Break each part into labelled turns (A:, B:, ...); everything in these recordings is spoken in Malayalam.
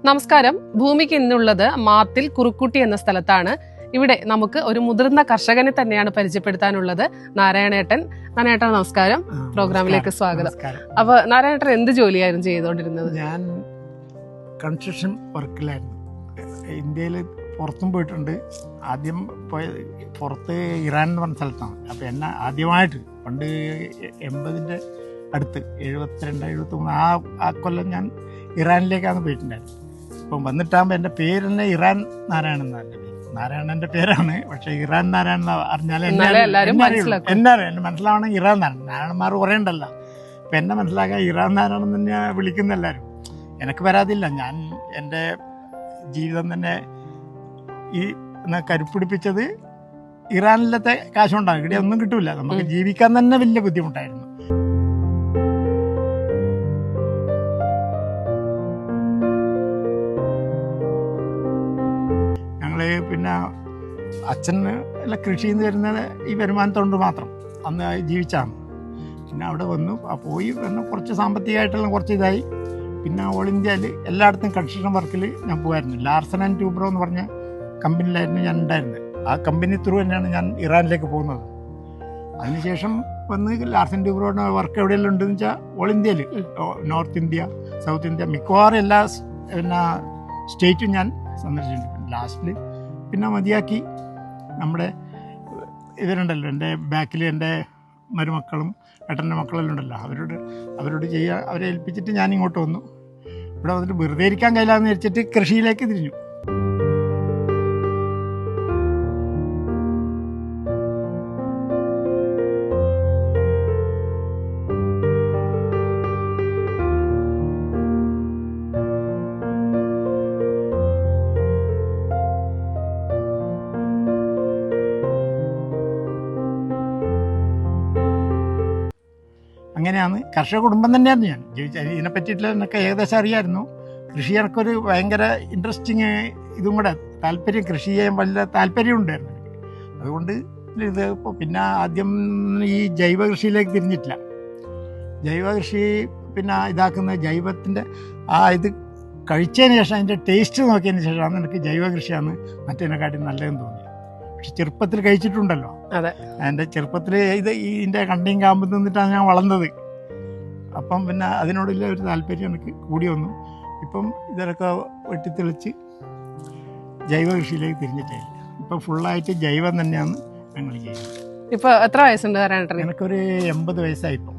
A: നമസ്കാരം. ഭൂമിക്ക് ഇന്നുള്ളത് മാത്തിൽ കുറുക്കുട്ടി എന്ന സ്ഥലത്താണ്. ഇവിടെ നമുക്ക് ഒരു മുതിർന്ന കർഷകനെ തന്നെയാണ് പരിചയപ്പെടുത്താനുള്ളത്. നാരായണേട്ടൻ. നാരായണേട്ടൻ നമസ്കാരം, പ്രോഗ്രാമിലേക്ക് സ്വാഗതം. അപ്പൊ നാരായണേട്ടൻ എന്ത് ജോലിയായിരുന്നു ചെയ്തുകൊണ്ടിരുന്നത്?
B: ഞാൻ കൺസ്ട്രക്ഷൻ വർക്കിലായിരുന്നു. ഇന്ത്യയിൽ പുറത്തും പോയിട്ടുണ്ട്. ആദ്യം പുറത്ത് ഇറാൻ എന്ന് പറഞ്ഞ സ്ഥലത്താണ്. അപ്പോൾ എന്നെ ആദ്യമായിട്ട് പണ്ട് 80-ന്റെ അടുത്ത് 72, 73 ആ കൊല്ലം ഞാൻ ഇറാനിലേക്കാണ് പോയിട്ടുണ്ടായിരുന്നത്. അപ്പം വന്നിട്ടാകുമ്പോൾ എൻ്റെ പേര് തന്നെ ഇറാൻ നാരായണൻ എന്നാണ്. നാരായണൻ്റെ പേരാണ്, പക്ഷേ ഇറാൻ നാരായണൻ അറിഞ്ഞാൽ എന്നെ മനസ്സിലാവണം. ഇറാൻ നാരായണൻ, നാരായണന്മാർ കുറേ ഉണ്ടല്ലോ. അപ്പം എന്നെ മനസ്സിലാക്കാൻ ഇറാൻ നാരായണൻ തന്നെ വിളിക്കുന്ന എല്ലാവരും. എനിക്ക് വരാതില്ല. ഞാൻ എൻ്റെ ജീവിതം തന്നെ ഈ കരുപ്പിടിപ്പിച്ചത് ഇറാനിലത്തെ കാശുണ്ടാകും. ഇവിടെ ഒന്നും കിട്ടൂല. നമുക്ക് ജീവിക്കാൻ തന്നെ വലിയ ബുദ്ധിമുട്ടായിരുന്നു. ഞങ്ങൾ പിന്നെ അച്ഛന് എല്ലാം കൃഷിയിൽ നിന്ന് വരുന്നത് ഈ വരുമാനത്തോണ്ട് മാത്രം അന്ന് ജീവിച്ചാണ്. പിന്നെ അവിടെ വന്നു പോയി വന്ന് കുറച്ച് സാമ്പത്തികമായിട്ടെല്ലാം കുറച്ച് ഇതായി. പിന്നെ ഓൾ ഇന്ത്യയിൽ എല്ലായിടത്തും കൺസ്ട്രക്ഷൻ വർക്കിൽ ഞാൻ പോകുമായിരുന്നു. ലാർസൻ ആൻഡ് ട്യൂബ്രോ എന്ന് പറഞ്ഞ കമ്പനിയിലായിരുന്നു ഞാൻ ഉണ്ടായിരുന്നത്. ആ കമ്പനി ത്രൂ തന്നെയാണ് ഞാൻ ഇറാനിലേക്ക് പോകുന്നത്. അതിനുശേഷം വന്ന് ലാർസൻ ട്യൂബ്രോയുടെ വർക്ക് എവിടെയെല്ലാം ഉണ്ടെന്ന് വെച്ചാൽ ഓൾ ഇന്ത്യയിൽ, നോർത്ത് ഇന്ത്യ, സൗത്ത് ഇന്ത്യ, മിക്കവാറും എല്ലാ സ്റ്റേറ്റും ഞാൻ സന്ദർശിച്ചിട്ടുണ്ട്. ലാസ്റ്റിൽ പിന്നെ മതിയാക്കി നമ്മുടെ ഇവരുണ്ടല്ലോ, എൻ്റെ ബാക്കിൽ എൻ്റെ മരുമക്കളും ഏട്ടൻ്റെ മക്കളെല്ലാം ഉണ്ടല്ലോ, അവരോട് ചെയ്യുക, അവരെ ഏൽപ്പിച്ചിട്ട് ഞാൻ ഇങ്ങോട്ട് വന്നു. ഇവിടെ വന്നിട്ട് വെറുതെ ഇരിക്കാൻ കഴിയില്ലാന്ന് വെച്ചിട്ട് കൃഷിയിലേക്ക് തിരിഞ്ഞു. അങ്ങനെയാണ് കർഷക കുടുംബം തന്നെയായിരുന്നു ഞാൻ ജീവിച്ചത്. ഇതിനെ പറ്റിയിട്ടുള്ള എനിക്ക് ഏകദേശം അറിയായിരുന്നു. കൃഷി എനിക്കൊരു ഭയങ്കര ഇൻട്രസ്റ്റിങ് ഇതും കൂടെ താല്പര്യം, കൃഷി ചെയ്യാൻ വലിയ താല്പര്യം ഉണ്ടായിരുന്നു. അതുകൊണ്ട് ഇത് ഇപ്പോൾ പിന്നെ ആദ്യം ഈ ജൈവ കൃഷിയിലേക്ക് തിരിഞ്ഞിട്ടില്ല. ജൈവ കൃഷി പിന്നെ ഇതാക്കുന്ന ജൈവത്തിൻ്റെ ഇത് കഴിച്ചതിന് ശേഷം അതിൻ്റെ ടേസ്റ്റ് നോക്കിയതിന് ശേഷമാണ് എനിക്ക് ജൈവ കൃഷിയാണ് മറ്റേതിനെക്കാട്ടി നല്ലതെന്ന് തോന്നി. പക്ഷെ ചെറുപ്പത്തിൽ കഴിച്ചിട്ടുണ്ടല്ലോ. എൻ്റെ ചെറുപ്പത്തിൽ ഇതിൻ്റെ കണ്ടിയും കാമ്പ് നിന്നിട്ടാണ് ഞാൻ വളർന്നത്. അപ്പം പിന്നെ അതിനോടുള്ള ഒരു താല്പര്യം എനിക്ക് കൂടി വന്നു. ഇപ്പം ഇതിലൊക്കെ വെട്ടിത്തെളിച്ച് ജൈവ കൃഷിയിലേക്ക് തിരിഞ്ഞിട്ടില്ല. ഇപ്പം ഫുള്ളായിട്ട് ജൈവം തന്നെയാണ് ഞങ്ങൾ ചെയ്യുന്നത്.
A: ഇപ്പൊ എത്ര വയസ്സുണ്ട്?
B: എനിക്കൊരു 80 വയസ്സായിപ്പം.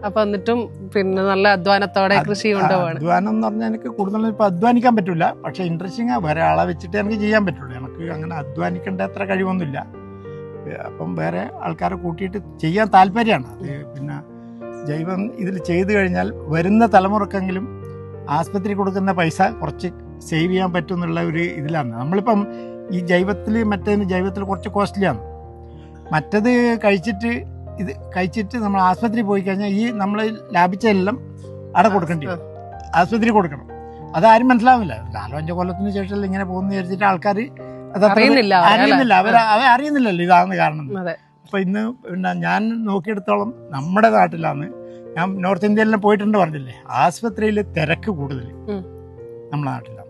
A: അപ്പൊ എന്നിട്ടും പിന്നെ നല്ല അധ്വാനത്തോടെ കൃഷി കൊണ്ടുപോകണം.
B: അധ്വാനം എന്ന് പറഞ്ഞാൽ എനിക്ക് കൂടുതലും ഇപ്പം അധ്വാനിക്കാൻ പറ്റില്ല. പക്ഷെ ഇൻട്രസ്റ്റിങ് വേറെ ആളെ വെച്ചിട്ട് എനിക്ക് ചെയ്യാൻ പറ്റുള്ളൂ. എനിക്ക് അങ്ങനെ അധ്വാനിക്കേണ്ട അത്ര കഴിവൊന്നുമില്ല. അപ്പം വേറെ ആൾക്കാരെ കൂട്ടിയിട്ട് ചെയ്യാൻ താല്പര്യമാണ്. അത് പിന്നെ ജൈവം ഇതിൽ ചെയ്തു കഴിഞ്ഞാൽ വരുന്ന തലമുറക്കെങ്കിലും ആസ്പത്രി കൊടുക്കുന്ന പൈസ കുറച്ച് സേവ് ചെയ്യാൻ പറ്റും എന്നുള്ള ഒരു ഇതിലാണ്. നമ്മളിപ്പം ഈ ജൈവത്തിൽ കുറച്ച് കോസ്റ്റ്ലിയാണ്. മറ്റത് കഴിച്ചിട്ട് നമ്മൾ ആസ്പത്രി പോയി കഴിഞ്ഞാൽ ഈ നമ്മൾ ലാഭിച്ചതെല്ലാം അവിടെ കൊടുക്കേണ്ടി വരും, ആസ്പത്രി കൊടുക്കണം. അതാരും മനസ്സിലാവില്ല. 4-5 കൊല്ലത്തിന് ശേഷം ഇങ്ങനെ പോകുന്ന വിചാരിച്ചിട്ട് ആൾക്കാർ അറിയുന്നില്ല. അവർ അറിയുന്നില്ലല്ലോ ഇതാണ് കാരണം. അപ്പോൾ ഇന്ന് പിന്നെ ഞാൻ നോക്കിയെടുത്തോളം നമ്മുടെ നാട്ടിലാണ്, ഞാൻ നോർത്ത് ഇന്ത്യയിലെല്ലാം പോയിട്ടുണ്ട് പറഞ്ഞില്ലേ, ആസ്പത്രിയിൽ തിരക്ക് കൂടുതൽ നമ്മുടെ നാട്ടിലാണ്.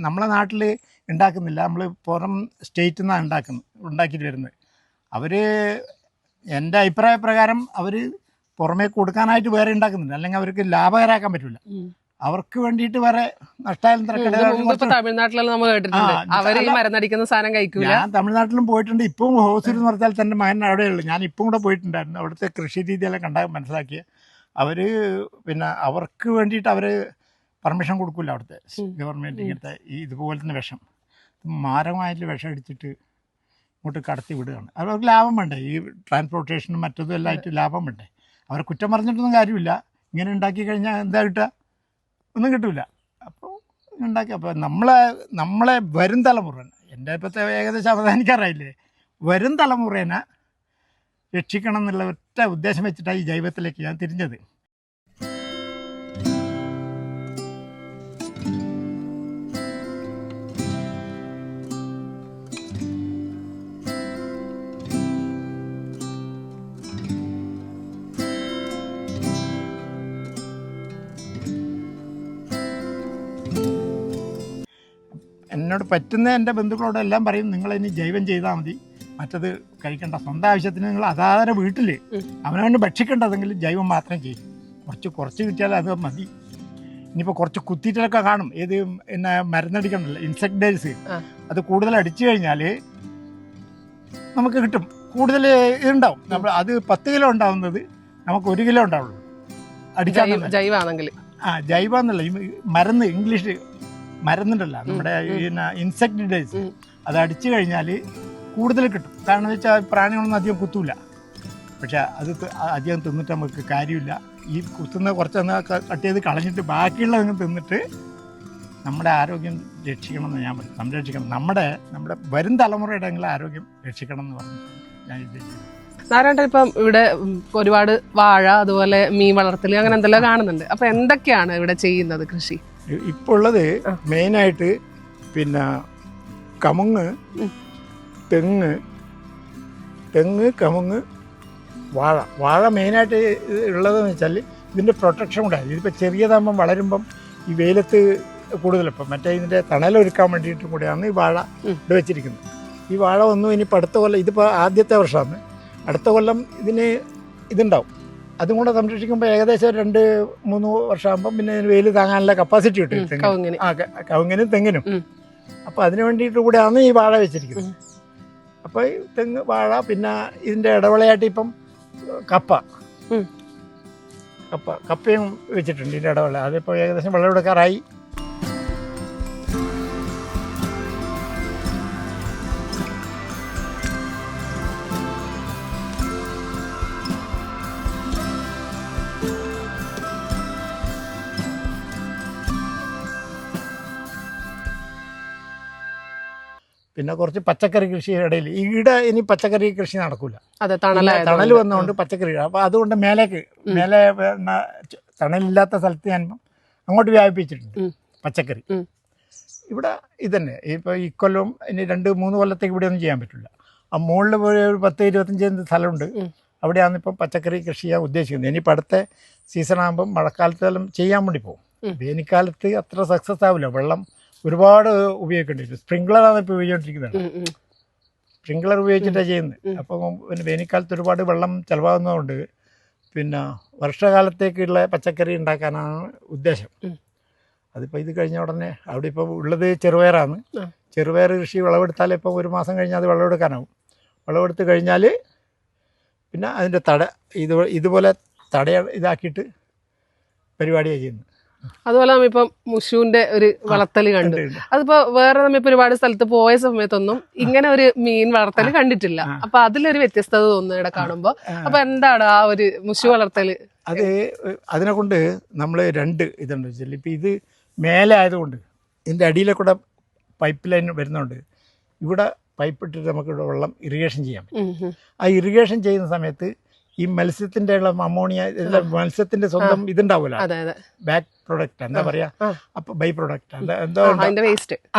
B: നമ്മളെ നാട്ടിൽ ഉണ്ടാക്കുന്നില്ല, നമ്മൾ പുറം സ്റ്റേറ്റിൽ നിന്നാണ് ഉണ്ടാക്കിയിട്ട് വരുന്നത്. അവർ എൻ്റെ അഭിപ്രായ പ്രകാരം അവർ പുറമേ കൊടുക്കാനായിട്ട് വേറെ ഉണ്ടാക്കുന്നുണ്ട്. അല്ലെങ്കിൽ അവർക്ക് ലാഭകരമാക്കാൻ പറ്റില്ല. അവർക്ക് വേണ്ടിയിട്ട് വേറെ നഷ്ടമായാലും ഞാൻ തമിഴ്നാട്ടിലും പോയിട്ടുണ്ട്. ഇപ്പം ഹോസ്റ്റൽ എന്ന് പറഞ്ഞാൽ തന്നെ മകൻ അവിടെയുള്ളൂ. ഞാൻ ഇപ്പം കൂടെ പോയിട്ടുണ്ടായിരുന്നു. അവിടുത്തെ കൃഷി രീതിയെല്ലാം കണ്ടാൽ മനസ്സിലാക്കിയ അവർ പിന്നെ അവർക്ക് വേണ്ടിയിട്ട് അവർ പെർമിഷൻ കൊടുക്കില്ല. അവിടുത്തെ ഗവൺമെൻറ് ഇങ്ങനത്തെ ഇതുപോലെ തന്നെ വിഷം, മാരകമായിട്ട് വിഷം അടിച്ചിട്ട് ഇങ്ങോട്ട് കടത്തി വിടുകയാണ്. അവർക്ക് ലാഭം വേണ്ടേ, ഈ ട്രാൻസ്പോർട്ടേഷനും മറ്റതും എല്ലാം ആയിട്ട് ലാഭം വേണ്ടേ. അവരെ കുറ്റം പറഞ്ഞിട്ടൊന്നും കാര്യമില്ല. ഇങ്ങനെ ഉണ്ടാക്കി കഴിഞ്ഞാൽ എന്താ കിട്ടുക? ഒന്നും കിട്ടില്ല. അപ്പോൾ ഉണ്ടാക്കി, അപ്പോൾ നമ്മളെ വരും തലമുറ, എൻ്റെ ഇപ്പോഴത്തെ ഏകദേശം അവസാനിക്കാറായില്ലേ, വരും തലമുറേനെ രക്ഷിക്കണം എന്നുള്ള ഒറ്റ ഉദ്ദേശം വെച്ചിട്ടാണ് ഈ ജൈവത്തിലേക്ക് ഞാൻ തിരിഞ്ഞത്. എന്നോട് പറ്റുന്ന എൻ്റെ ബന്ധുക്കളോടെല്ലാം പറയും, നിങ്ങളിനി ജൈവം ചെയ്താൽ മതി, മറ്റത് കഴിക്കേണ്ട. സ്വന്തം ആവശ്യത്തിന് നിങ്ങൾ അതാതെ വീട്ടിൽ അവനവന് ഭക്ഷിക്കേണ്ടതെങ്കിലും ജൈവം മാത്രം ചെയ്യും. കുറച്ച് കിട്ടിയാൽ അത് മതി. ഇനിയിപ്പോൾ കുറച്ച് കുത്തിയിട്ടൊക്കെ കാണും, ഏത് പിന്നെ മരുന്നടിക്കണമല്ലോ, ഇൻസെക്ടൈസ്, അത് കൂടുതൽ അടിച്ചു കഴിഞ്ഞാൽ നമുക്ക് കിട്ടും, കൂടുതൽ ഇതുണ്ടാവും. നമ്മൾ അത് 10 കിലോ ഉണ്ടാവുന്നത് നമുക്ക് 1 കിലോ ഉണ്ടാവുള്ളൂ അടിക്കാൻ.
A: ജൈവാണെങ്കിൽ
B: ജൈവ എന്നല്ല, ഈ മരുന്ന്, ഇംഗ്ലീഷ് മരുന്നുണ്ടല്ലോ നമ്മുടെ പിന്നെ ഇൻസെക്ടിസൈഡ്സ്, അത് അടിച്ചു കഴിഞ്ഞാൽ കൂടുതൽ കിട്ടും. കാരണം എന്ന് വെച്ചാൽ പ്രാണികളൊന്നും അധികം കുത്തൂല. പക്ഷെ അത് അധികം തിന്നിട്ട് നമുക്ക് കാര്യമില്ല. ഈ കുത്തുന്ന കുറച്ചൊന്ന് കട്ട് ചെയ്ത് കളഞ്ഞിട്ട് ബാക്കിയുള്ളതൊക്കെ തിന്നിട്ട് നമ്മുടെ ആരോഗ്യം രക്ഷിക്കണം എന്ന് ഞാൻ പറയും. സംരക്ഷിക്കണം, നമ്മുടെ വരും തലമുറയുടെ ആരോഗ്യം രക്ഷിക്കണം എന്ന് പറഞ്ഞു ഞാൻ ഉദ്ദേശിക്കുന്നത്.
A: നാരായണൻ, ഇപ്പം ഇവിടെ ഒരുപാട് വാഴ, അതുപോലെ മീൻ വളർത്തൽ, അങ്ങനെ എന്തെല്ലാം കാണുന്നുണ്ട്. അപ്പം എന്തൊക്കെയാണ് ഇവിടെ ചെയ്യുന്നത് കൃഷി?
B: ഇപ്പോൾ ഉള്ളത് മെയിനായിട്ട് പിന്നെ കമുങ്ങ്, തെങ്ങ്, കമുങ്ങ്, വാഴ മെയിനായിട്ട് ഉള്ളതെന്ന് വെച്ചാൽ ഇതിൻ്റെ പ്രൊട്ടക്ഷൻ കൂടാണ്. ഇതിപ്പോൾ ചെറിയതാകുമ്പം വളരുമ്പം ഈ വെയിലത്ത് കൂടുതലിപ്പം മറ്റേ ഇതിൻ്റെ തണലൊരുക്കാൻ വേണ്ടിയിട്ടും കൂടെയാണ് ഈ വാഴ ഇവിടെ വെച്ചിരിക്കുന്നത്. ഈ വാഴ ഒന്നും ഇനിയിപ്പോൾ അടുത്ത കൊല്ലം, ഇതിപ്പോൾ ആദ്യത്തെ വർഷമാണ്, അടുത്ത കൊല്ലം ഇതിന് ഇതുണ്ടാവും. അതും കൂടെ സംരക്ഷിക്കുമ്പോൾ ഏകദേശം 2-3 വർഷമാകുമ്പം പിന്നെ വെയിൽ താങ്ങാനുള്ള കപ്പാസിറ്റി കിട്ടും കവുങ്ങിനും തെങ്ങിനും. അപ്പോൾ അതിന് വേണ്ടിയിട്ട് കൂടെയാണ് ഈ വാഴ വെച്ചിരിക്കുന്നത്. അപ്പോൾ ഈ തെങ്ങ്, വാഴ, പിന്നെ ഇതിൻ്റെ ഇടവിളയായിട്ട് ഇപ്പം കപ്പയും വെച്ചിട്ടുണ്ട് ഇതിൻ്റെ ഇടവിള. അതിപ്പോൾ ഏകദേശം വിളവെടുക്കാറായി. പിന്നെ കുറച്ച് പച്ചക്കറി കൃഷിയുടെ ഇടയിൽ ഈടെ ഇനി പച്ചക്കറി കൃഷി നടക്കൂല, തണൽ വന്നുകൊണ്ട് പച്ചക്കറി. അപ്പോൾ അതുകൊണ്ട് മേലെ തണലില്ലാത്ത സ്ഥലത്ത് ഞാൻ അങ്ങോട്ട് വ്യാപിപ്പിച്ചിട്ടുണ്ട് പച്ചക്കറി. ഇവിടെ ഇതന്നെ ഇപ്പോൾ ഈ കൊല്ലം ഇനി 2-3 കൊല്ലത്തേക്ക് ഇവിടെ ഒന്നും ചെയ്യാൻ പറ്റില്ല. ആ മുകളിൽ ഒരു 10-25 സ്ഥലമുണ്ട്, അവിടെയാണ് ഇപ്പം പച്ചക്കറി കൃഷി ചെയ്യാൻ ഉദ്ദേശിക്കുന്നത്. ഇനിയിപ്പോൾ അടുത്ത സീസണാകുമ്പം മഴക്കാലത്തെല്ലാം ചെയ്യാൻ വേണ്ടി പോകും. വേനൽക്കാലത്ത് അത്ര സക്സസ് ആവില്ല, വെള്ളം ഒരുപാട് ഉപയോഗിക്കേണ്ടി വരും. സ്പ്രിംഗ്ലറാണ് ഇപ്പോൾ ഉപയോഗിച്ചുകൊണ്ടിരിക്കുന്നത്, സ്പ്രിംഗ്ലർ ഉപയോഗിച്ചിട്ടാണ് ചെയ്യുന്നത്. അപ്പം പിന്നെ വേനൽക്കാലത്ത് ഒരുപാട് വെള്ളം ചിലവാകുന്നതുകൊണ്ട് പിന്നെ വർഷകാലത്തേക്കുള്ള പച്ചക്കറി ഉണ്ടാക്കാനാണ് ഉദ്ദേശം. അതിപ്പോൾ ഇത് കഴിഞ്ഞ ഉടനെ അവിടെ ഇപ്പോൾ ഉള്ളത് ചെറുപയറാണ്. ചെറുപയർ കൃഷി വിളവെടുത്താൽ ഇപ്പോൾ 1 മാസം കഴിഞ്ഞാൽ അത് വിളവെടുക്കാനാവും. വിളവെടുത്ത് കഴിഞ്ഞാൽ പിന്നെ അതിൻ്റെ ഇതുപോലെ ഇതാക്കിയിട്ട് പരിപാടിയാണ് ചെയ്യുന്നത്.
A: അതുപോലെ നമ്മിപ്പം മുഷുവിന്റെ ഒരു വളർത്തൽ കണ്ടു. അതിപ്പോ വേറെ നമ്മിപ്പോ ഒരുപാട് സ്ഥലത്ത് പോയ സമയത്തൊന്നും ഇങ്ങനെ ഒരു മീൻ വളർത്തൽ കണ്ടിട്ടില്ല. അപ്പൊ അതിലൊരു വ്യത്യസ്തത തോന്നുന്നു ഇവിടെ കാണുമ്പോ. അപ്പൊ എന്താണ് ആ ഒരു മുഷു വളർത്തല്?
B: അതിനെ കൊണ്ട് നമ്മൾ 2 ഇതുണ്ട് വെച്ചാൽ, ഇപ്പം ഇത് മേലെ ആയതുകൊണ്ട് ഇതിൻ്റെ അടിയിലെ കൂടെ പൈപ്പ് ലൈൻ വരുന്നുണ്ട്. ഇവിടെ പൈപ്പ് ഇട്ടിട്ട് നമുക്കിവിടെ വെള്ളം ഇറിഗേഷൻ ചെയ്യാൻ പറ്റും. ആ ഇറിഗേഷൻ ചെയ്യുന്ന സമയത്ത് ഈ മത്സ്യത്തിന്റെ അമോണിയ, മത്സ്യത്തിന്റെ സ്വന്തം ഇതുണ്ടാവുമല്ലോ, ബാക്ക് പ്രൊഡക്റ്റ് എന്താ പറയാ, അപ്പൊ ബൈ പ്രൊഡക്റ്റ് എന്തോ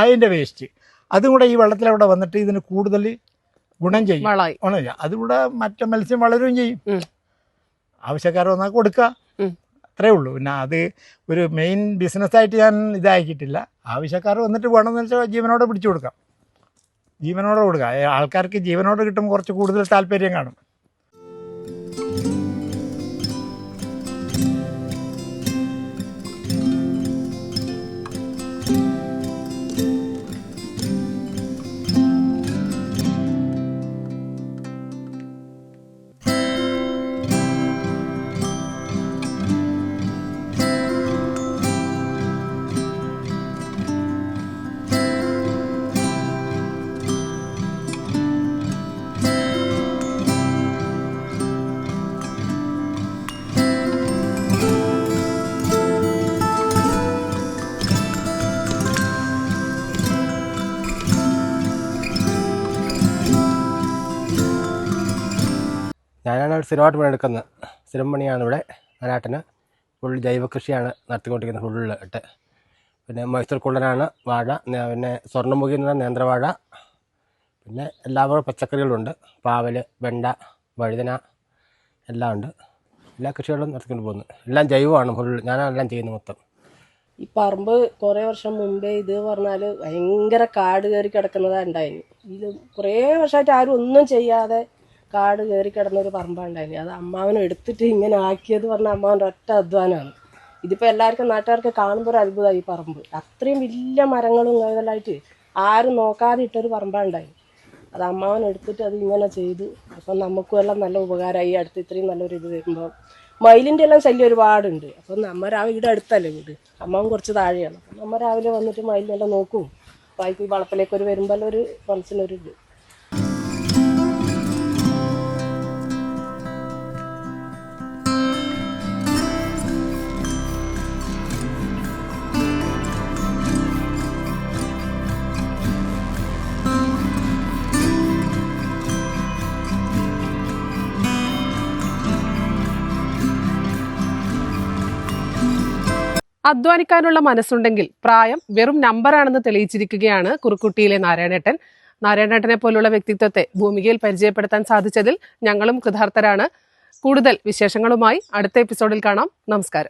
B: അതിന്റെ വേസ്റ്റ്, അതും കൂടെ ഈ വെള്ളത്തിലവിടെ വന്നിട്ട് ഇതിന് കൂടുതൽ ഗുണം ചെയ്യും. അതുകൂടെ മറ്റേ മത്സ്യം വളരുകയും ചെയ്യും. ആവശ്യക്കാർ വന്നാൽ കൊടുക്കുക, അത്രേ ഉള്ളൂ. പിന്നെ അത് ഒരു മെയിൻ ബിസിനസ്സായിട്ട് ഞാൻ ഇതാക്കിയിട്ടില്ല. ആവശ്യക്കാർ വന്നിട്ട് വേണമെന്ന് വെച്ചാൽ ജീവനോടെ പിടിച്ചു കൊടുക്കാം, ജീവനോടെ കൊടുക്കുക. ആൾക്കാർക്ക് ജീവനോടെ കിട്ടുമ്പോൾ കുറച്ച് കൂടുതൽ താല്പര്യം കാണും.
C: ഞാനാണ് സ്ഥിരമായിട്ട് പണിയെടുക്കുന്നത്. സ്ഥിരം പണിയാണ് ഇവിടെ. നാനാട്ടിന് ഫുൾ ജൈവ കൃഷിയാണ് നടത്തിക്കൊണ്ടിരിക്കുന്നത് ഫുള്ളായിട്ട്. പിന്നെ മൈസൂർ കുള്ളനാണ് വാഴ, പിന്നെ സ്വർണ്ണമുഖി എന്ന നേന്ത്രവാഴ, പിന്നെ എല്ലാവരും പച്ചക്കറികളുണ്ട്. പാവൽ, വെണ്ട, വഴുതന എല്ലാം ഉണ്ട്. എല്ലാ കൃഷികളും നടത്തിക്കൊണ്ട് പോകുന്നു. എല്ലാം ജൈവമാണ് ഫുൾ. ഞാനാണ് എല്ലാം ചെയ്യുന്നത് മൊത്തം.
D: ഈ പറമ്പ് കുറേ വർഷം മുമ്പേ ഇത് പറഞ്ഞാൽ ഭയങ്കര കാട് കയറി കിടക്കുന്നതാണ് ഉണ്ടായിന്. ഇത് കുറേ വർഷമായിട്ട് ആരും ഒന്നും ചെയ്യാതെ കാട് കയറി കിടന്നൊരു പറമ്പാണ് ഉണ്ടായിന്. അത് അമ്മാവൻ എടുത്തിട്ട് ഇങ്ങനെ ആക്കിയത് പറഞ്ഞാൽ അമ്മാവൻ്റെ ഒറ്റ അധ്വാനമാണ്. ഇതിപ്പോൾ എല്ലാവർക്കും നാട്ടുകാർക്ക് കാണുമ്പോൾ ഒരു അത്ഭുതമായി ഈ പറമ്പ്. അത്രയും വലിയ മരങ്ങളും ഇതെല്ലാമായിട്ട് ആരും നോക്കാതെ ഇട്ടൊരു പറമ്പാണ് ഉണ്ടായി. അത് അമ്മാവൻ എടുത്തിട്ട് അത് ഇങ്ങനെ ചെയ്തു. അപ്പം നമുക്കും എല്ലാം നല്ല ഉപകാരമായി. അടുത്ത് ഇത്രയും നല്ലൊരു ഇത് വരുമ്പോൾ മയിലിൻ്റെ എല്ലാം ശല്യം ഒരുപാടുണ്ട്. അപ്പം നമ്മൾ രാവിലെ ഇവിടെ അടുത്തല്ലേ വീട്, അമ്മാവൻ കുറച്ച് താഴെയാണ്. അപ്പം നമ്മൾ രാവിലെ വന്നിട്ട് മയിലിനെല്ലാം നോക്കും. അപ്പോൾ ഈ വളപ്പിലേക്ക് ഒരു വരുമ്പോൾ ഒരു മനസ്സിനൊരു ഇത്.
A: അധ്വാനിക്കാനുള്ള മനസ്സുണ്ടെങ്കിൽ പ്രായം വെറും നമ്പറാണെന്ന് തെളിയിച്ചിരിക്കുകയാണ് കുറുക്കുട്ടിയിലെ നാരായണേട്ടൻ. നാരായണേട്ടനെ പോലുള്ള വ്യക്തിത്വത്തെ ഭൂമികയിൽ പരിചയപ്പെടുത്താൻ സാധിച്ചതിൽ ഞങ്ങളും കൃതാർത്ഥരാണ്. കൂടുതൽ വിശേഷങ്ങളുമായി അടുത്ത എപ്പിസോഡിൽ കാണാം. നമസ്കാരം.